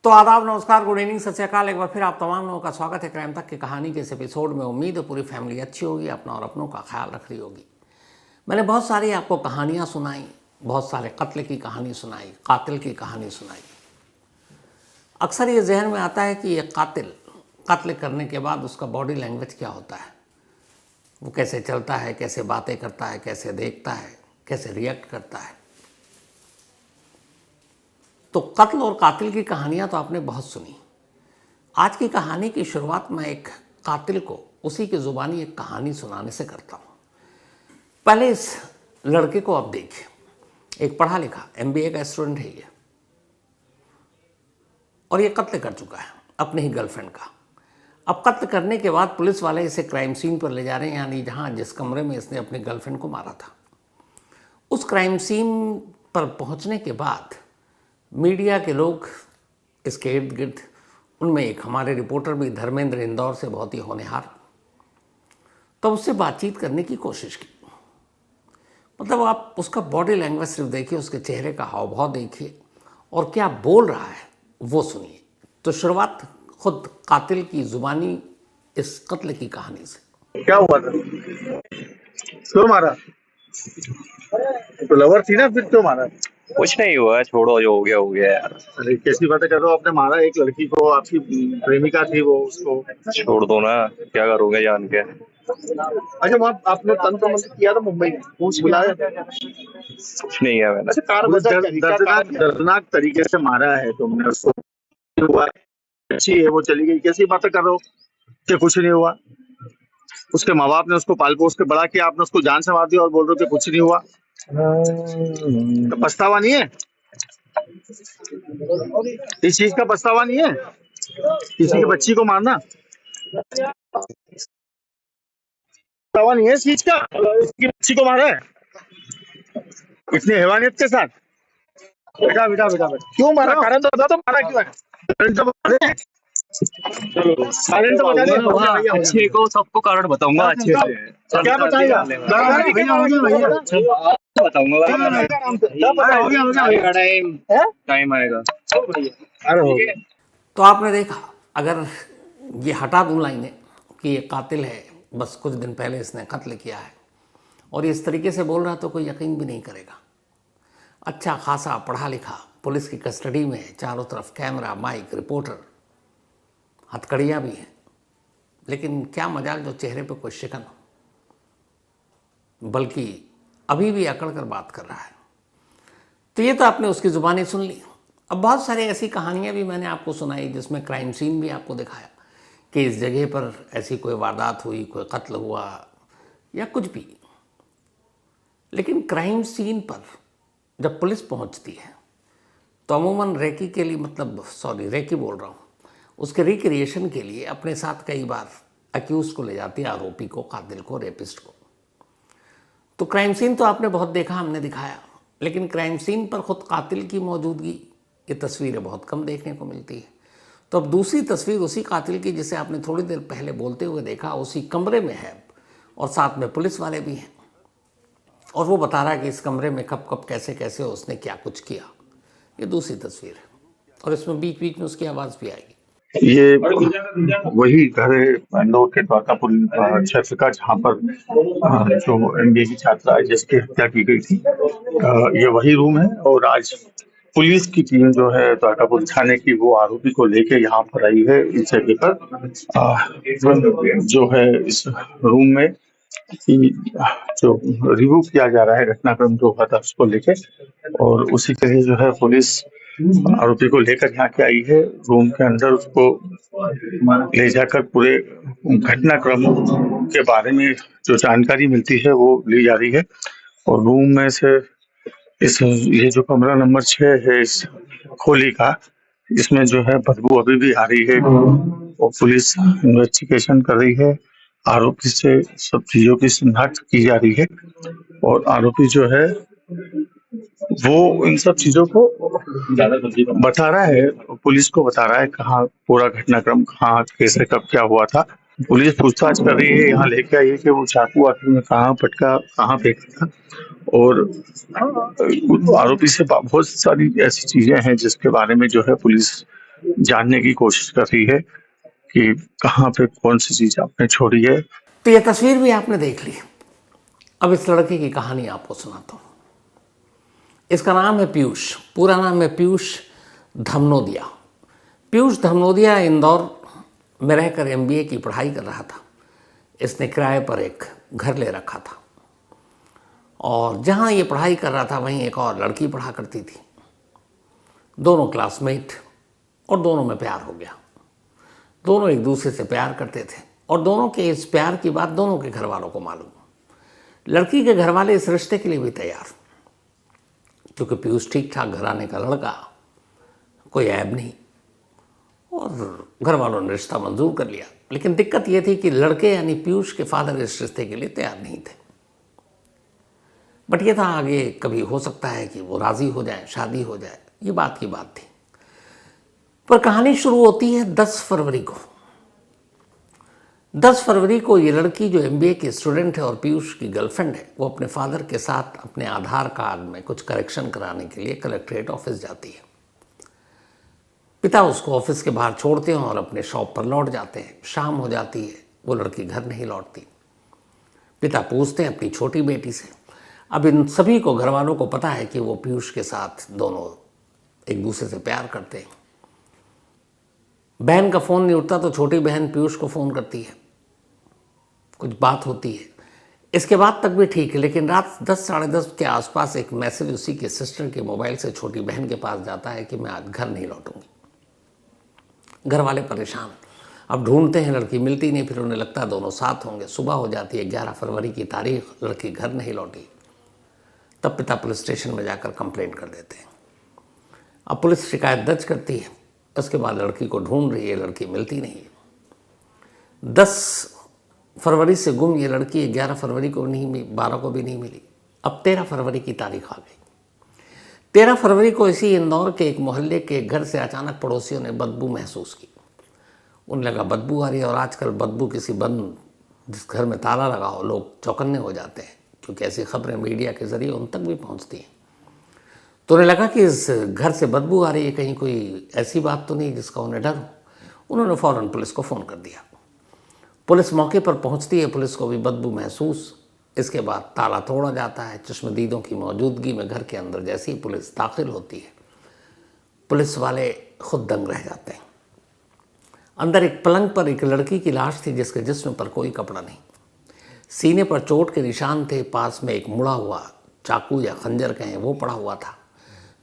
तो आदाब, नमस्कार, गुड इवनिंग, सत श्री अकाल। एक बार फिर आप तमाम लोगों का स्वागत है क्राइम तक की कहानी के इस एपिसोड में। उम्मीद है पूरी फैमिली अच्छी होगी, अपना और अपनों का ख्याल रख रही होगी। मैंने बहुत सारी आपको कहानियाँ सुनाई, बहुत सारे कत्ल की कहानी सुनाई, कातिल की कहानी सुनाई। अक्सर ये जहन में आता है कि ये कातिल कत्ल करने के बाद उसका बॉडी लैंग्वेज क्या होता है, वो कैसे चलता है, कैसे बातें करता है, कैसे देखता है, कैसे रिएक्ट करता है। तो कत्ल और कातिल की कहानियां तो आपने बहुत सुनी। आज की कहानी की शुरुआत मैं एक कातिल को उसी की ज़ुबानी एक कहानी सुनाने से करता हूं। पहले इस लड़के को आप देखिए, एक पढ़ा लिखा MBA का स्टूडेंट है ये, और ये कत्ल कर चुका है अपने ही गर्लफ्रेंड का। अब कत्ल करने के बाद पुलिस वाले इसे क्राइम सीन पर ले जा रहे हैं, यानी जहां जिस कमरे में इसने अपनी गर्लफ्रेंड को मारा था। उस क्राइम सीन पर पहुंचने के बाद मीडिया के लोग इसके इर्द गिर्द, उनमें एक हमारे रिपोर्टर भी धर्मेंद्र, इंदौर से, बहुत ही होनहार, तब उससे बातचीत करने की कोशिश की। मतलब आप उसका बॉडी लैंग्वेज सिर्फ देखिए, उसके चेहरे का हाव भाव देखिए और क्या बोल रहा है वो सुनिए। तो शुरुआत खुद कातिल की जुबानी इस कत्ल की कहानी से। क्या हुआ था? क्यों मारा? तो लवर थी ना, फिर क्यों मारा? कुछ नहीं हुआ, छोड़ो, जो हो गया हो गया यार। अरे कैसी बातें कर रहे हो? आपने मारा एक लड़की को, आपकी प्रेमिका थी वो, उसको छोड़ दो ना, क्या करोगे जान के। अच्छा वहाँ आपने तंत्र मंत्र किया था मुंबई में, पूछ बुलाया? कुछ नहीं है मैंने। दर्दनाक तरीके से मारा है तुमने उसको। हुआ अच्छी है, वो चली गई, कैसी बातें कर रहे हो कि कुछ नहीं हुआ? उसके माँ बाप ने उसको पाल पोस के बड़ा किया, आपने उसको जान से मार दिया और बोल रहे हो कि कुछ नहीं हुआ। तो पछतावा नहीं है? इस चीज का पछतावा नहीं है? किसी की बच्ची को मारना पछतावा नहीं है इस चीज का? इसकी बच्ची को मारा है इतनी हैवानियत के साथ। बेटा बेटा बेटा बेटा क्यों मारा? कारण तो बता दो, मारा क्यों है? कारण तो बता दे। अच्छे को सबको कारण बताऊंगा, अच्छे से। क्या बताएगा? बताऊंगा, टाइम आएगा। अरे तो आपने देखा, अगर ये हटा दूं लाइनें कि ये कातिल है, बस कुछ दिन पहले इसने कत्ल किया है, और इस तरीके से बोल रहा तो कोई यकीन भी नहीं करेगा। अच्छा खासा पढ़ा लिखा, पुलिस की कस्टडी में है, चारों तरफ कैमरा, माइक, रिपोर्टर, हथकड़ियाँ भी हैं, लेकिन क्या मजाल जो चेहरे पे कोई शिकन हो, बल्कि अभी भी अकड़ कर बात कर रहा है। तो ये तो आपने उसकी ज़ुबानी सुन ली। अब बहुत सारी ऐसी कहानियाँ भी मैंने आपको सुनाई जिसमें क्राइम सीन भी आपको दिखाया कि इस जगह पर ऐसी कोई वारदात हुई, कोई कत्ल हुआ या कुछ भी। लेकिन क्राइम सीन पर जब पुलिस पहुंचती है तो अमूमन रेकी के लिए, रेकी बोल रहा हूँ, उसके रिक्रिएशन के लिए अपने साथ कई बार अक्यूज को ले जाती है, आरोपी को, कातिल को, रेपिस्ट को। तो क्राइम सीन तो आपने बहुत देखा, हमने दिखाया, लेकिन क्राइम सीन पर खुद कातिल की मौजूदगी, ये तस्वीरें बहुत कम देखने को मिलती है। तो अब दूसरी तस्वीर उसी कातिल की जिसे आपने थोड़ी देर पहले बोलते हुए देखा, उसी कमरे में है, और साथ में पुलिस वाले भी हैं, और वो बता रहा है कि इस कमरे में कब कब कैसे कैसे उसने क्या कुछ किया। ये दूसरी तस्वीर है, और इसमें बीच बीच में उसकी आवाज़ भी आएगी। ये वही घर है इंदौर के द्वारकापुर क्षेत्र का, जहाँ पर जो MBA की छात्रा जिसकी हत्या की गई थी, ये वही रूम है। और आज पुलिस की टीम जो है द्वारकापुर थाने की, वो आरोपी को लेके यहाँ पर आई है इस जगह पर। जो है इस रूम में जो रिव्यू किया जा रहा है घटनाक्रम जो हुआ था उसको लेके, और उसी तरह जो है पुलिस आरोपी को लेकर यहाँ के आई है। रूम के अंदर उसको ले जाकर पूरे घटनाक्रम के बारे में जो जानकारी मिलती है वो ली जा रही है। और रूम में से ये जो कमरा नंबर 6 है इस खोली का, इसमें जो है बदबू अभी भी आ रही है, और पुलिस इन्वेस्टिगेशन कर रही है। आरोपी से सब चीजों की शिनाख्त की जा रही है, और आरोपी जो है वो इन सब चीजों को बता रहा है, पुलिस को बता रहा है कहाँ पूरा घटनाक्रम, कहाँ कैसे कब क्या हुआ था। पुलिस पूछताछ कर रही है, यहाँ लेके आई है कि वो चाकू आखिर में कहाँ पटका, कहाँ फेंका था। और आरोपी से बहुत सारी ऐसी चीजें हैं जिसके बारे में जो है पुलिस जानने की कोशिश कर रही है कि कहाँ पे कौन सी चीज आपने छोड़ी है। तो यह तस्वीर भी आपने देख ली। अब इस लड़के की कहानी आपको सुनाता हूँ। इसका नाम है पीयूष, पूरा नाम है पीयूष धमनोदिया। पीयूष धमनोदिया इंदौर में रहकर एमबीए की पढ़ाई कर रहा था। इसने किराए पर एक घर ले रखा था और जहाँ ये पढ़ाई कर रहा था वहीं एक और लड़की पढ़ा करती थी। दोनों क्लासमेट और दोनों में प्यार हो गया। दोनों एक दूसरे से प्यार करते थे और दोनों के इस प्यार की बात दोनों के घर वालों को मालूम। लड़की के घर वाले इस रिश्ते के लिए भी तैयार, क्योंकि पीयूष ठीक ठाक घराने का लड़का, कोई ऐब नहीं, और घर वालों ने रिश्ता मंजूर कर लिया। लेकिन दिक्कत यह थी कि लड़के यानी पीयूष के फादर इस रिश्ते के लिए तैयार नहीं थे। बट ये था आगे कभी हो सकता है कि वो राजी हो जाए, शादी हो जाए, ये बात की बात थी। पर कहानी शुरू होती है 10 फरवरी को। 10 फरवरी को ये लड़की जो एमबीए की स्टूडेंट है और पीयूष की गर्लफ्रेंड है, वो अपने फादर के साथ अपने आधार कार्ड में कुछ करेक्शन कराने के लिए कलेक्ट्रेट ऑफिस जाती है। पिता उसको ऑफिस के बाहर छोड़ते हैं और अपने शॉप पर लौट जाते हैं। शाम हो जाती है, वो लड़की घर नहीं लौटती। पिता पूछते हैं अपनी छोटी बेटी से। अब इन सभी को, घर वालों को पता है कि वो पीयूष के साथ दोनों एक दूसरे से प्यार करते हैं। बहन का फ़ोन नहीं उठता तो छोटी बहन पीयूष को फ़ोन करती है, कुछ बात होती है। इसके बाद तक भी ठीक है, लेकिन रात 10 साढ़े 10 के आसपास एक मैसेज उसी के सिस्टर के मोबाइल से छोटी बहन के पास जाता है कि मैं आज घर नहीं लौटूंगी। घर वाले परेशान, अब ढूंढते हैं, लड़की मिलती नहीं। फिर उन्हें लगता है दोनों साथ होंगे। सुबह हो जाती है, 11 फरवरी की तारीख, लड़की घर नहीं लौटी। तब पिता पुलिस स्टेशन में जाकर कंप्लेंट कर देते हैं। अब पुलिस शिकायत दर्ज करती है। उसके बाद लड़की को ढूंढ रही है, लड़की मिलती नहीं है। 10 फरवरी से गुम ये लड़की 11 फरवरी को नहीं मिली, 12 को भी नहीं मिली। अब 13 फरवरी की तारीख आ गई। 13 फरवरी को इसी इंदौर के एक मोहल्ले के घर से अचानक पड़ोसियों ने बदबू महसूस की। उन्हें लगा बदबू आ रही है, और आजकल बदबू किसी बंद जिस घर में ताला लगा हो, लोग चौकन्ने हो जाते हैं, क्योंकि ऐसी खबरें मीडिया के जरिए उन तक भी पहुंचती हैं। तो उन्हें लगा कि इस घर से बदबू आ रही है, कहीं कोई ऐसी बात तो नहीं जिसका उन्हें डर हो। उन्होंने फ़ौरन पुलिस को फ़ोन कर दिया। पुलिस मौके पर पहुंचती है, पुलिस को भी बदबू महसूस। इसके बाद ताला तोड़ा जाता है। चश्मदीदों की मौजूदगी में घर के अंदर जैसे ही पुलिस दाखिल होती है, पुलिस वाले खुद दंग रह जाते हैं। अंदर एक पलंग पर एक लड़की की लाश थी जिसके जिस्म पर कोई कपड़ा नहीं। सीने पर चोट के निशान थे। पास में एक मुड़ा हुआ चाकू या खंजर कहें वो पड़ा हुआ था।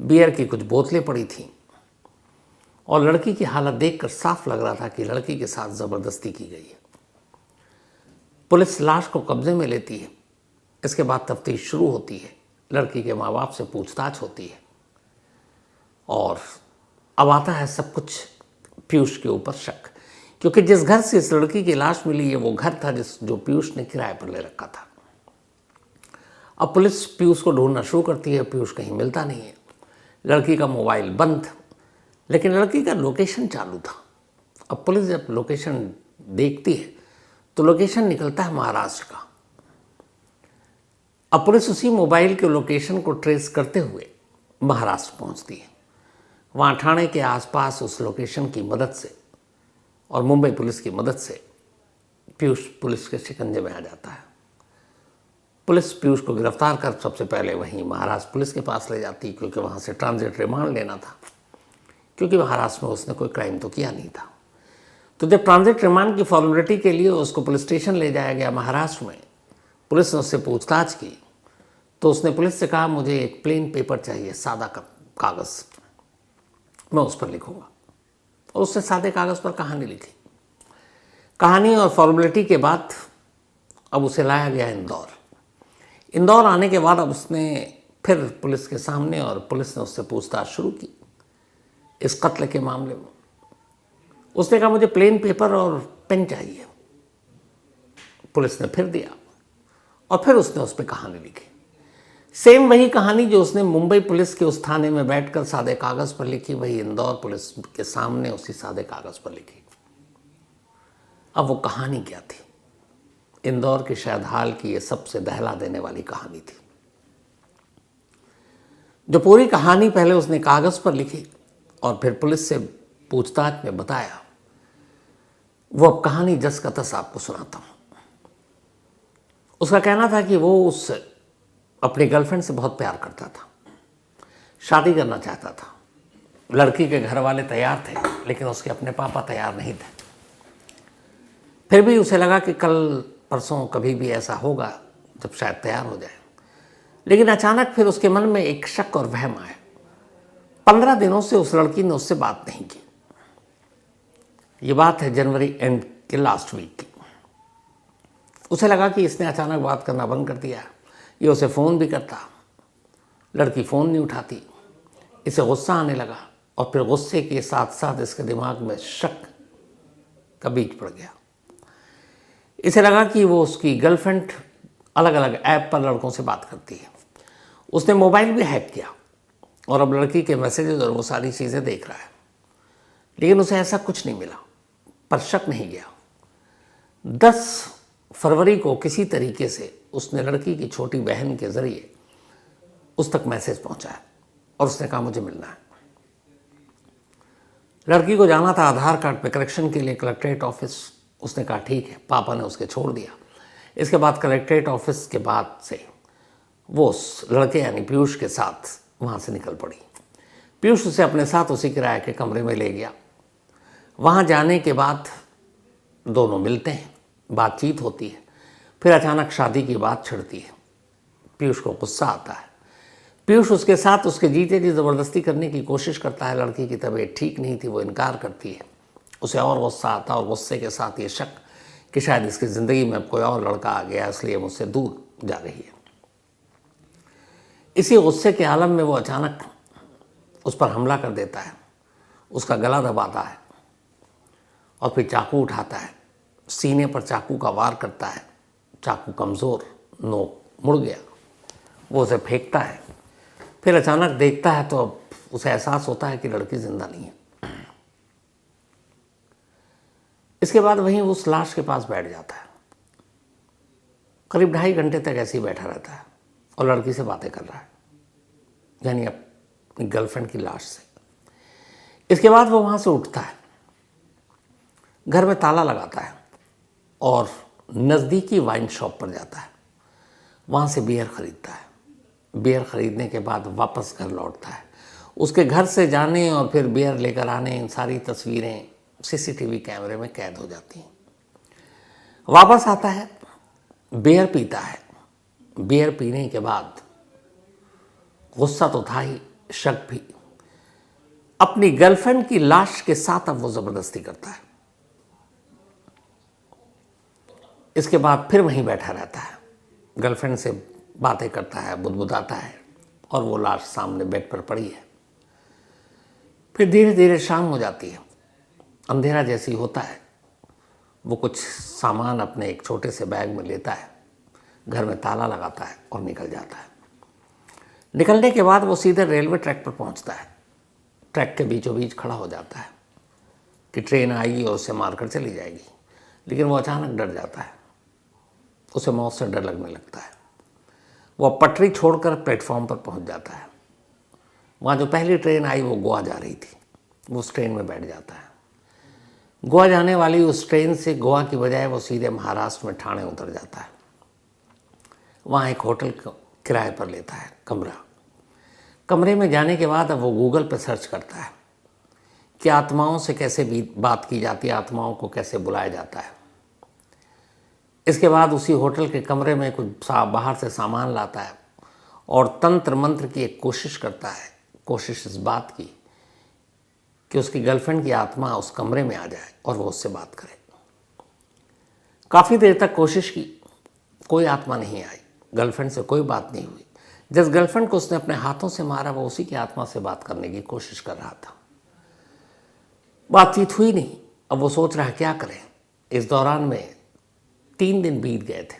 बियर की कुछ बोतलें पड़ी थीं और लड़की की हालत देखकर साफ लग रहा था कि लड़की के साथ ज़बरदस्ती की गई है। पुलिस लाश को कब्जे में लेती है। इसके बाद तफ्तीश शुरू होती है। लड़की के माँ बाप से पूछताछ होती है और अब आता है सब कुछ पीयूष के ऊपर शक, क्योंकि जिस घर से इस लड़की की लाश मिली है वो घर था जो पीयूष ने किराए पर ले रखा था। अब पुलिस पीयूष को ढूंढना शुरू करती है। पीयूष कहीं मिलता नहीं है। लड़की का मोबाइल बंद, लेकिन लड़की का लोकेशन चालू था। अब पुलिस जब लोकेशन देखती है तो लोकेशन निकलता है महाराष्ट्र का। अब पुलिस उसी मोबाइल के लोकेशन को ट्रेस करते हुए महाराष्ट्र पहुंचती है। वहाँ ठाणे के आसपास उस लोकेशन की मदद से और मुंबई पुलिस की मदद से पीयूष पुलिस के शिकंजे में आ जाता है। पुलिस पीयूष को गिरफ्तार कर सबसे पहले वहीं महाराष्ट्र पुलिस के पास ले जाती, क्योंकि वहाँ से ट्रांजिट रिमांड लेना था, क्योंकि महाराष्ट्र में उसने कोई क्राइम तो किया नहीं था। तो जब ट्रांजिट रिमांड की फॉर्मेलिटी के लिए उसको पुलिस स्टेशन ले जाया गया महाराष्ट्र में, पुलिस ने उससे पूछताछ की तो उसने पुलिस से कहा मुझे एक प्लेन पेपर चाहिए, सादा कागज़, मैं उस पर लिखूँगा। और उसने सादे कागज़ पर कहानी लिखी। कहानी और फॉर्मेलिटी के बाद अब उसे लाया गया इंदौर। इंदौर आने के बाद अब उसने फिर पुलिस के सामने, और पुलिस ने उससे पूछताछ शुरू की इस कत्ल के मामले में। उसने कहा मुझे प्लेन पेपर और पेन चाहिए। पुलिस ने फिर दिया और फिर उसने उस पर कहानी लिखी। सेम वही कहानी जो उसने मुंबई पुलिस के उस थाने में बैठकर सादे कागज़ पर लिखी, वही इंदौर पुलिस के सामने उसी सादे कागज़ पर लिखी। अब वो कहानी क्या थी? इंदौर के शायद हाल की ये सबसे दहला देने वाली कहानी थी। जो पूरी कहानी पहले उसने कागज़ पर लिखी और फिर पुलिस से पूछताछ में बताया, वो अब कहानी जस का तस आपको सुनाता हूँ। उसका कहना था कि वो उस अपनी गर्लफ्रेंड से बहुत प्यार करता था, शादी करना चाहता था। लड़की के घर वाले तैयार थे, लेकिन उसके अपने पापा तैयार नहीं थे। फिर भी उसे लगा कि कल परसों कभी भी ऐसा होगा जब शायद तैयार हो जाए। लेकिन अचानक फिर उसके मन में एक शक और वहम आया। 15 दिनों से उस लड़की ने उससे बात नहीं की। ये बात है जनवरी एंड के लास्ट वीक की। उसे लगा कि इसने अचानक बात करना बंद कर दिया। ये उसे फ़ोन भी करता, लड़की फ़ोन नहीं उठाती। इसे गुस्सा आने लगा और फिर गुस्से के साथ साथ इसके दिमाग में शक का बीज पड़ गया। इसे लगा कि वो उसकी गर्लफ्रेंड अलग अलग ऐप पर लड़कों से बात करती है। उसने मोबाइल भी हैक किया और अब लड़की के मैसेजेस और वो सारी चीज़ें देख रहा है, लेकिन उसे ऐसा कुछ नहीं मिला। पर शक नहीं गया। 10 फरवरी को किसी तरीके से उसने लड़की की छोटी बहन के ज़रिए उस तक मैसेज पहुंचाया और उसने कहा मुझे मिलना है। लड़की को जाना था आधार कार्ड पे करेक्शन के लिए कलेक्ट्रेट ऑफिस। उसने कहा ठीक है, पापा ने उसके छोड़ दिया। इसके बाद कलेक्ट्रेट ऑफिस के बाद से वो उस लड़के यानी पीयूष के साथ वहाँ से निकल पड़ी। पीयूष उसे अपने साथ उसी किराए के कमरे में ले गया। वहाँ जाने के बाद दोनों मिलते हैं, बातचीत होती है। फिर अचानक शादी की बात छिड़ती है। पीयूष को गुस्सा आता है। पीयूष उसके साथ उसके जीते जी ज़बरदस्ती करने की कोशिश करता है। लड़की की तबीयत ठीक नहीं थी, वो इनकार करती है। उसे और गुस्सा आता है और गुस्से के साथ ये शक कि शायद इसकी ज़िंदगी में कोई और लड़का आ गया, इसलिए मुझसे दूर जा रही है। इसी गुस्से के आलम में वो अचानक उस पर हमला कर देता है, उसका गला दबाता है और फिर चाकू उठाता है, सीने पर चाकू का वार करता है। चाकू कमज़ोर, नोक मुड़ गया। वो उसे फेंकता है। फिर अचानक देखता है तो उसे एहसास होता है कि लड़की जिंदा नहीं है। इसके बाद वहीं उस लाश के पास बैठ जाता है। करीब 2.5 घंटे तक ऐसे ही बैठा रहता है और लड़की से बातें कर रहा है, यानी अपनी गर्लफ्रेंड की लाश से। इसके बाद वो वहाँ से उठता है, घर में ताला लगाता है और नज़दीकी वाइन शॉप पर जाता है। वहाँ से बियर ख़रीदता है। बियर ख़रीदने के बाद वापस घर लौटता है। उसके घर से जाने और फिर बियर लेकर आने, इन सारी तस्वीरें सीसीटीवी कैमरे में कैद हो जाती हैं। वापस आता है, बियर पीता है। बियर पीने के बाद गुस्सा तो था ही, शक भी। अपनी गर्लफ्रेंड की लाश के साथ अब वो ज़बरदस्ती करता है। इसके बाद फिर वहीं बैठा रहता है, गर्लफ्रेंड से बातें करता है, बुदबुदाता है और वो लाश सामने बेड पर पड़ी है। फिर धीरे धीरे शाम हो जाती है, अंधेरा जैसी होता है। वो कुछ सामान अपने एक छोटे से बैग में लेता है, घर में ताला लगाता है और निकल जाता है। निकलने के बाद वो सीधे रेलवे ट्रैक पर पहुंचता है। ट्रैक के बीचों बीच खड़ा हो जाता है कि ट्रेन आएगी और उसे मारकर चली जाएगी, लेकिन वो अचानक डर जाता है। उसे मौत से डर लगने लगता है। वो पटरी छोड़कर प्लेटफॉर्म पर पहुंच जाता है। वहाँ जो पहली ट्रेन आई वो गोवा जा रही थी। वो उस ट्रेन में बैठ जाता है। गोवा जाने वाली उस ट्रेन से गोवा की बजाय वो सीधे महाराष्ट्र में ठाणे उतर जाता है। वहाँ एक होटल किराए पर लेता है कमरा। कमरे में जाने के बाद अब वो गूगल पर सर्च करता है कि आत्माओं से कैसे बात की जाती है, आत्माओं को कैसे बुलाया जाता है। इसके बाद उसी होटल के कमरे में कुछ बाहर से सामान लाता है और तंत्र मंत्र की एक कोशिश करता है। कोशिश इस बात की कि उसकी गर्लफ्रेंड की आत्मा उस कमरे में आ जाए और वो उससे बात करे। काफ़ी देर तक कोशिश की, कोई आत्मा नहीं आई, गर्लफ्रेंड से कोई बात नहीं हुई। जिस गर्लफ्रेंड को उसने अपने हाथों से मारा वो उसी की आत्मा से बात करने की कोशिश कर रहा था। बातचीत हुई नहीं। अब वो सोच रहा है क्या करें। इस दौरान में 3 दिन बीत गए थे।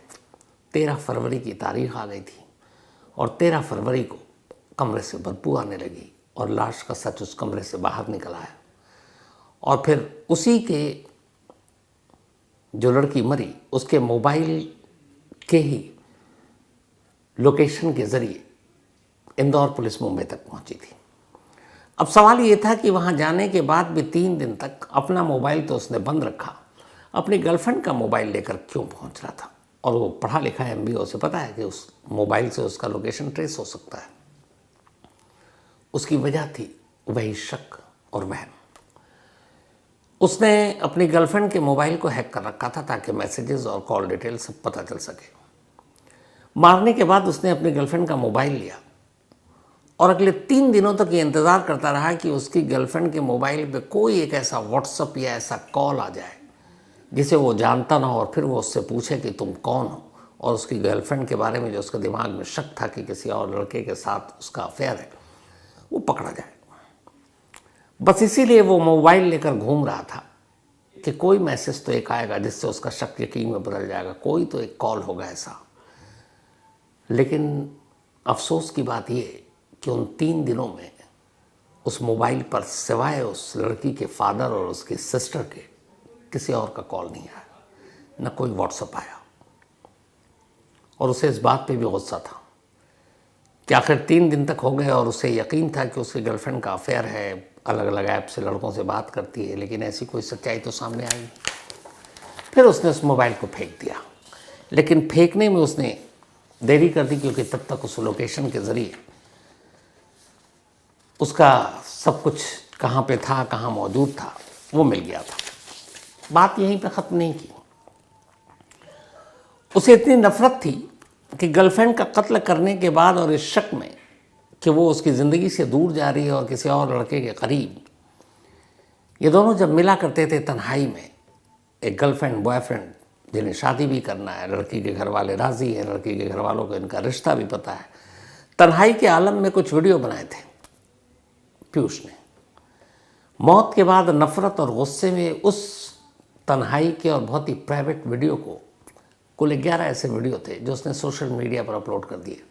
13 फरवरी की तारीख आ गई थी और 13 फरवरी को कमरे से बदबू आने लगी और लाश का सच उस कमरे से बाहर निकल आया। और फिर उसी के जो लड़की मरी उसके मोबाइल के ही लोकेशन के ज़रिए इंदौर पुलिस मुंबई तक पहुंची थी। अब सवाल ये था कि वहाँ जाने के बाद भी 3 दिन तक अपना मोबाइल तो उसने बंद रखा, अपनी गर्लफ्रेंड का मोबाइल लेकर क्यों पहुँच रहा था? और वो पढ़ा लिखा है, MBO से पता है कि उस मोबाइल से उसका लोकेशन ट्रेस हो सकता है। उसकी वजह थी वही शक और वहम। उसने अपनी गर्लफ्रेंड के मोबाइल को हैक कर रखा था ताकि मैसेजेस और कॉल डिटेल सब पता चल सके। मारने के बाद उसने अपनी गर्लफ्रेंड का मोबाइल लिया और अगले 3 दिनों तक ये इंतज़ार करता रहा कि उसकी गर्लफ्रेंड के मोबाइल पे कोई एक ऐसा व्हाट्सअप या ऐसा कॉल आ जाए जिसे वो जानता ना हो, और फिर वो उससे पूछे कि तुम कौन हो, और उसकी गर्लफ्रेंड के बारे में जो उसके दिमाग में शक था कि किसी और लड़के के साथ उसका अफेयर है, वो पकड़ा जाए। बस इसीलिए वो मोबाइल लेकर घूम रहा था कि कोई मैसेज तो एक आएगा जिससे उसका शक यकीन में बदल जाएगा, कोई तो एक कॉल होगा ऐसा। लेकिन अफसोस की बात ये कि उन 3 दिनों में उस मोबाइल पर सिवाय उस लड़की के फादर और उसकी सिस्टर के किसी और का कॉल नहीं आया, न कोई व्हाट्सएप आया। और उसे इस बात पे भी गुस्सा था कि आखिर 3 दिन तक हो गए और उसे यकीन था कि उसकी गर्लफ्रेंड का अफेयर है, अलग अलग ऐप से लड़कों से बात करती है, लेकिन ऐसी कोई सच्चाई तो सामने आई नहीं। फिर उसने उस मोबाइल को फेंक दिया, लेकिन फेंकने में उसने देरी कर दी क्योंकि तब तक उस लोकेशन के ज़रिए उसका सब कुछ कहाँ पे था, कहाँ मौजूद था, वो मिल गया था। बात यहीं पे ख़त्म नहीं की। उसे इतनी नफरत थी कि गर्लफ्रेंड का कत्ल करने के बाद और इस शक में कि वो उसकी ज़िंदगी से दूर जा रही है और किसी और लड़के के करीब, ये दोनों जब मिला करते थे तन्हाई में, एक गर्लफ्रेंड बॉयफ्रेंड जिन्हें शादी भी करना है, लड़की के घर वाले राज़ी हैं, लड़की के घर वालों को इनका रिश्ता भी पता है, तन्हाई के आलम में कुछ वीडियो बनाए थे पीयूष ने। मौत के बाद नफ़रत और गुस्से में उस तन्हाई के और बहुत ही प्राइवेट वीडियो को, कुल 11 ऐसे वीडियो थे जो उसने सोशल मीडिया पर अपलोड कर दिए,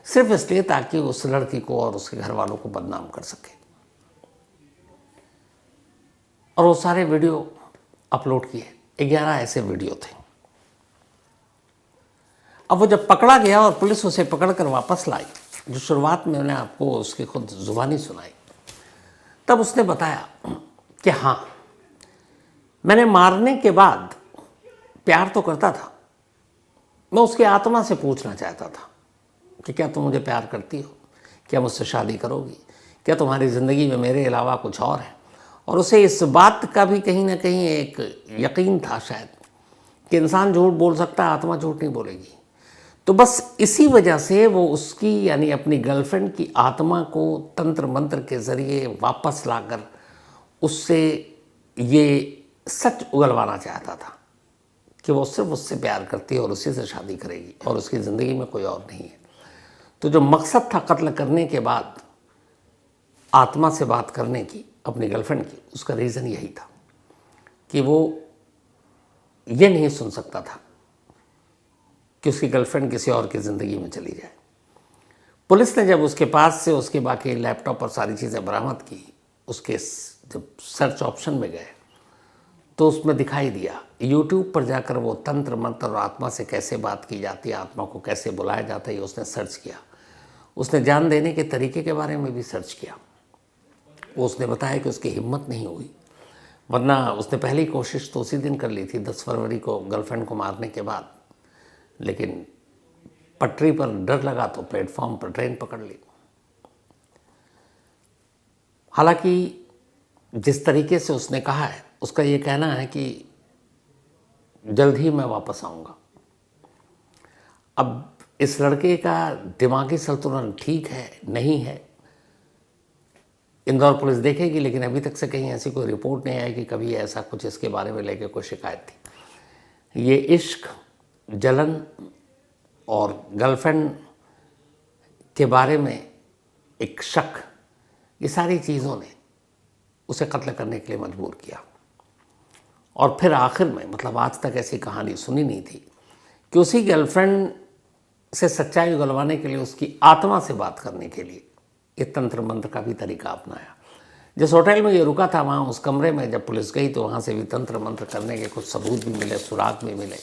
सिर्फ इसलिए ताकि उस लड़की को और उसके घर वालों को बदनाम कर सके। और वो सारे वीडियो अपलोड किए, 11 ऐसे वीडियो थे। अब वो जब पकड़ा गया और पुलिस उसे पकड़कर वापस लाई, जो शुरुआत में मैंने आपको उसकी खुद जुबानी सुनाई, तब उसने बताया कि हाँ, मैंने मारने के बाद प्यार तो करता था, मैं उसकी आत्मा से पूछना चाहता था कि क्या तुम मुझे प्यार करती हो, क्या मुझसे शादी करोगी, क्या तुम्हारी ज़िंदगी में मेरे अलावा कुछ और है। और उसे इस बात का भी कहीं ना कहीं एक यकीन था शायद कि इंसान झूठ बोल सकता है, आत्मा झूठ नहीं बोलेगी। तो बस इसी वजह से वो उसकी यानी अपनी गर्लफ्रेंड की आत्मा को तंत्र मंत्र के ज़रिए वापस लाकर उससे ये सच उगलवाना चाहता था कि वो सिर्फ उससे प्यार करती है और उसी से शादी करेगी और उसकी ज़िंदगी में कोई और नहीं है। तो जो मकसद था कत्ल करने के बाद आत्मा से बात करने की अपनी गर्लफ्रेंड की, उसका रीज़न यही था कि वो ये नहीं सुन सकता था कि उसकी गर्लफ्रेंड किसी और की ज़िंदगी में चली जाए। पुलिस ने जब उसके पास से उसके बाकी लैपटॉप और सारी चीज़ें बरामद की, उसके जब सर्च ऑप्शन में गए तो उसमें दिखाई दिया, यूट्यूब पर जाकर वो तंत्र मंत्र और आत्मा से कैसे बात की जाती है, आत्मा को कैसे बुलाया जाता है, ये उसने सर्च किया। उसने जान देने के तरीके के बारे में भी सर्च किया। वो उसने बताया कि उसकी हिम्मत नहीं हुई, वरना उसने पहली कोशिश तो उसी दिन कर ली थी 10 फरवरी को गर्लफ्रेंड को मारने के बाद, लेकिन पटरी पर डर लगा तो प्लेटफॉर्म पर ट्रेन पकड़ ली। हालांकि जिस तरीके से उसने कहा है, उसका ये कहना है कि जल्द ही मैं वापस आऊँगा। अब इस लड़के का दिमागी संतुलन ठीक है नहीं है, इंदौर पुलिस देखेगी, लेकिन अभी तक से कहीं ऐसी कोई रिपोर्ट नहीं आई कि कभी ऐसा कुछ इसके बारे में लेके कोई शिकायत थी। ये इश्क, जलन और गर्लफ्रेंड के बारे में एक शक, ये सारी चीज़ों ने उसे कत्ल करने के लिए मजबूर किया। और फिर आखिर में, मतलब आज तक ऐसी कहानी सुनी नहीं थी कि उसी गर्लफ्रेंड से सच्चाई उगलवाने के लिए, उसकी आत्मा से बात करने के लिए ये तंत्र मंत्र का भी तरीका अपनाया। जिस होटल में ये रुका था, वहाँ उस कमरे में जब पुलिस गई तो वहाँ से भी तंत्र मंत्र करने के कुछ सबूत भी मिले, सुराग भी मिले।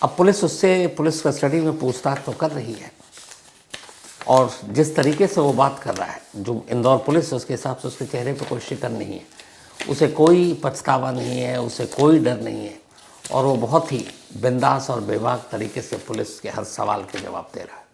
अब पुलिस उससे पुलिस कस्टडी में पूछताछ तो कर रही है और जिस तरीके से वो बात कर रहा है, जो इंदौर पुलिस है, उसके हिसाब से उसके चेहरे पे कोई शिकन नहीं है, उसे कोई पछतावा नहीं है, उसे कोई डर नहीं है, और वो बहुत ही बिंदास और बेबाक तरीके से पुलिस के हर सवाल के जवाब दे रहा है।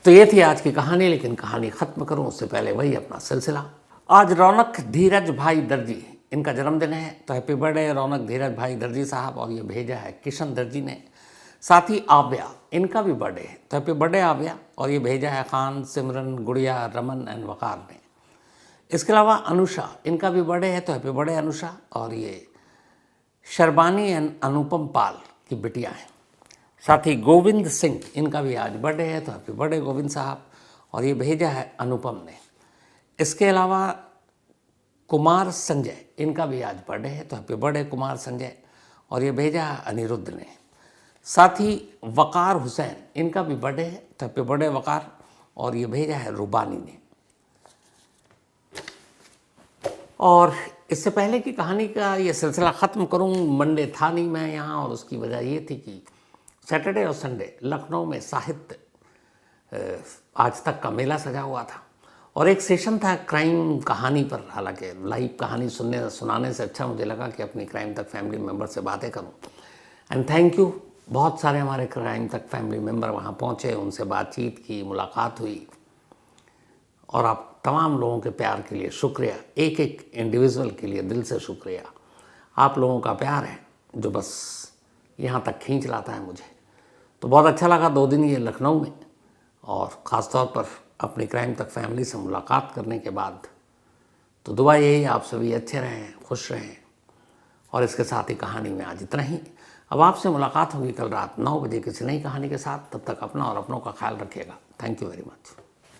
तो ये थी आज की कहानी, लेकिन कहानी ख़त्म करूं उससे पहले वही अपना सिलसिला। आज रौनक धीरज भाई दर्जी, इनका जन्मदिन है, तो हैप्पी बर्थडे रौनक धीरज भाई दर्जी साहब। और ये भेजा है किशन दर्जी ने। साथ ही आव्या, इनका भी बर्थडे है, तो हैप्पी बर्थडे आव्या। और ये भेजा है खान, सिमरन, गुड़िया, रमन एंड वकार ने। इसके अलावा अनुषा, इनका भी बर्थडे है, तो हैप्पी बर्थडे अनुषा। और ये शर्बानी एंड अनुपम पाल की बिटिया हैं। साथ ही गोविंद सिंह, इनका भी आज बर्थडे है, तो हैप्पी बर्थडे गोविंद साहब। और ये भेजा है अनुपम ने। इसके अलावा कुमार संजय, इनका भी आज बर्थडे है, तो हैप्पी बर्थडे कुमार संजय। और ये भेजा है अनिरुद्ध ने। साथ ही वकार हुसैन, इनका भी बर्थडे है, तो हैप्पी बर्थडे वकार। और ये भेजा है रुबानी ने। और इससे पहले की कहानी का ये सिलसिला ख़त्म करूं, मंडे था नहीं मैं यहाँ, और उसकी वजह ये थी कि सैटरडे और संडे लखनऊ में साहित्य आज तक का मेला सजा हुआ था, और एक सेशन था क्राइम कहानी पर। हालांकि लाइव कहानी सुनाने से अच्छा मुझे लगा कि अपनी क्राइम तक फैमिली मेम्बर से बातें करूं। एंड थैंक यू, बहुत सारे हमारे क्राइम तक फैमिली मेम्बर वहाँ पहुँचे, उनसे बातचीत की, मुलाकात हुई। और आप तमाम लोगों के प्यार के लिए शुक्रिया, एक एक इंडिविजुअल के लिए दिल से शुक्रिया। आप लोगों का प्यार है जो बस यहाँ तक खींच लाता है मुझे। तो बहुत अच्छा लगा 2 दिन ये लखनऊ में, और ख़ास तौर पर अपनी क्राइम तक फैमिली से मुलाकात करने के बाद। तो दुआ यही, आप सभी अच्छे रहें, खुश रहें। और इसके साथ ही कहानी में आज इतना ही। अब आपसे मुलाकात होगी कल रात 9 बजे किसी नई कहानी के साथ। तब तक अपना और अपनों का ख्याल रखिएगा। Thank you very much.